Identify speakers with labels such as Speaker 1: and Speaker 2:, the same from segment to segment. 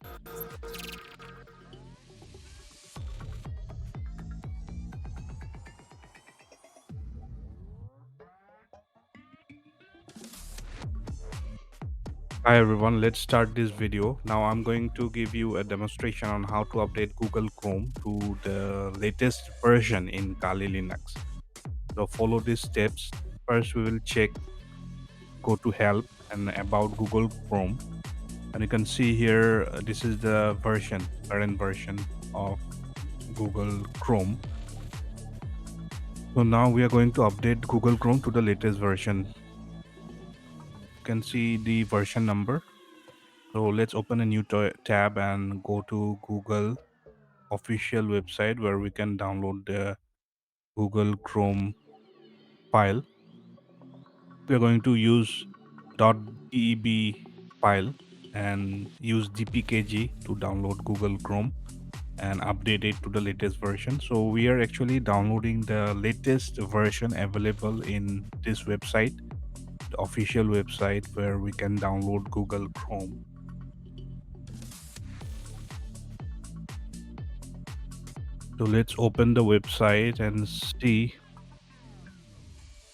Speaker 1: Hi everyone, let's start this video. Now I'm going to give you a demonstration on how to update Google Chrome to the latest version in Kali Linux. So follow these steps. First we will check go to help and about Google Chrome. And you can see here this is the current version of Google Chrome. So now we are going to update Google Chrome to the latest version. You can see the version number. So let's open a new tab and go to Google official website where we can download the Google Chrome file. We are going to use .deb file and use dpkg to download Google Chrome and update it to the latest version. So we are actually downloading the latest version available in this website, the official website where we can download Google Chrome. So let's open the website and see.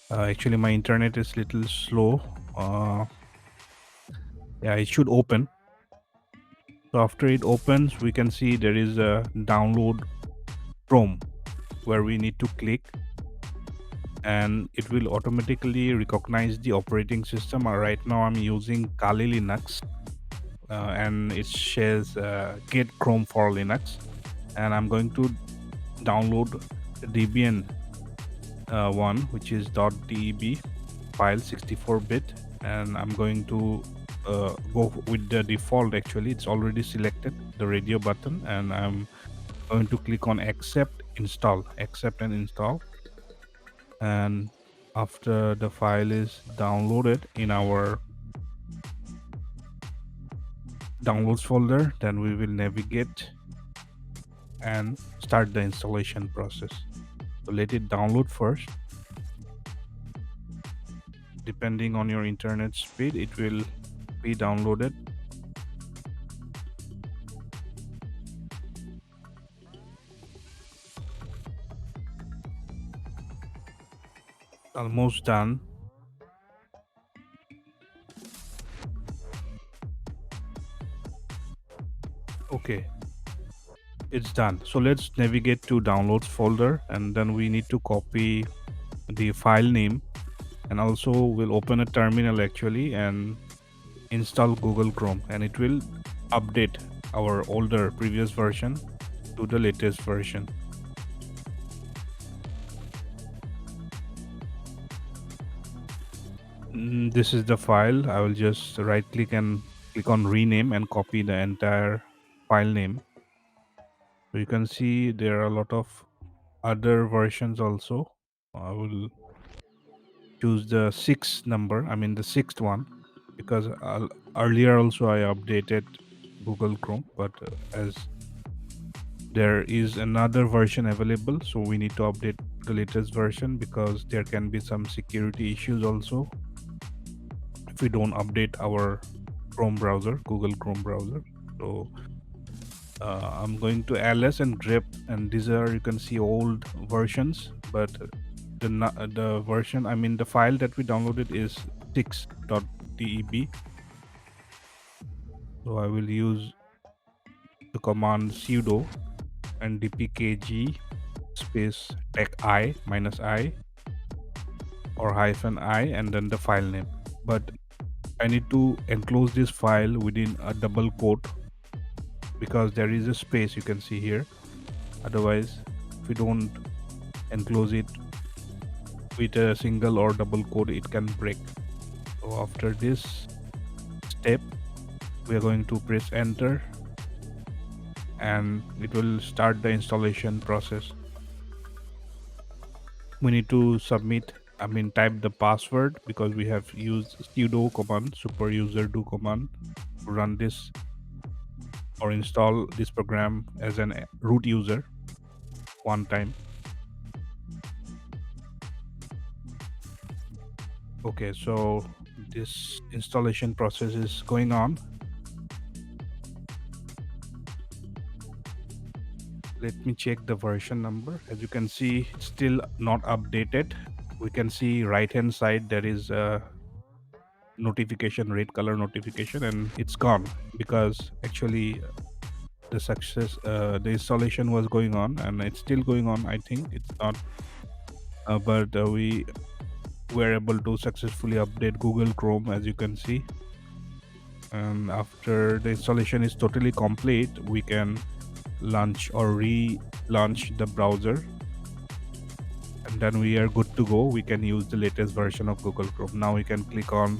Speaker 1: Actually, my internet is little slow. Yeah, it should open. So after it opens, we can see there is a download Chrome where we need to click, and it will automatically recognize the operating system. Right now I'm using Kali Linux, and it says get Chrome for Linux, and I'm going to download the Debian one, which is .deb file 64-bit, and I'm going to go with the default. Actually, it's already selected the radio button, and I'm going to click on accept and install. And after the file is downloaded in our downloads folder, then we will navigate and start the installation process. So let it download first. Depending on your internet speed, it will be downloaded. Almost done. Okay, it's done. So let's navigate to downloads folder, and then we need to copy the file name, and also we'll open a terminal actually and install Google Chrome, and it will update our older previous version to the latest version. This is the file. I will just right click and click on rename and copy the entire file name. So you can see there are a lot of other versions also. I will choose the sixth one, because earlier also I updated Google Chrome, but as there is another version available, so we need to update the latest version, because there can be some security issues also if we don't update our Google Chrome browser. So I'm going to ls and grep, and these are, you can see, old versions, but the version, the file that we downloaded is 6.deb. So I will use the command sudo and dpkg space tech I -i or -i, and then the file name. But I need to enclose this file within a double quote, because there is a space, you can see here. Otherwise, if we don't enclose it with a single or double quote, it can break. So after this step, we are going to press enter, and it will start the installation process. We need to type the password, because we have used sudo command, super user do command, to run this or install this program as an root user one time. Okay, so this installation process is going on. Let me check the version number. As you can see, it's still not updated. We can see right hand side there is a notification, red color notification, and it's gone because actually the installation was going on and it's still going on. I think it's not, but we were able to successfully update Google Chrome, as you can see. And after the installation is totally complete, we can launch or relaunch the browser, and then we are good to go. We can use the latest version of Google Chrome. Now we can click on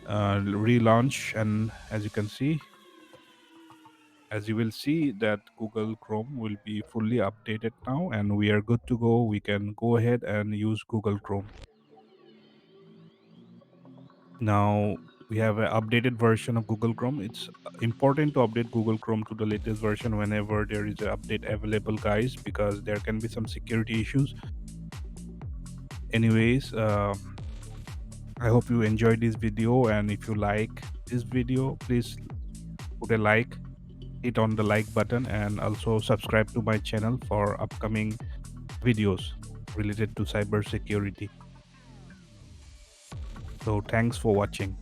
Speaker 1: relaunch, and as you can see, as you will see that Google Chrome will be fully updated now, and we are good to go. We can go ahead and use Google Chrome. Now we have an updated version of Google Chrome. It's important to update Google Chrome to the latest version whenever there is an update available, guys, because there can be some security issues. Anyways, I hope you enjoyed this video, and if you like this video, please put a like, hit on the like button, and also subscribe to my channel for upcoming videos related to cybersecurity. So thanks for watching.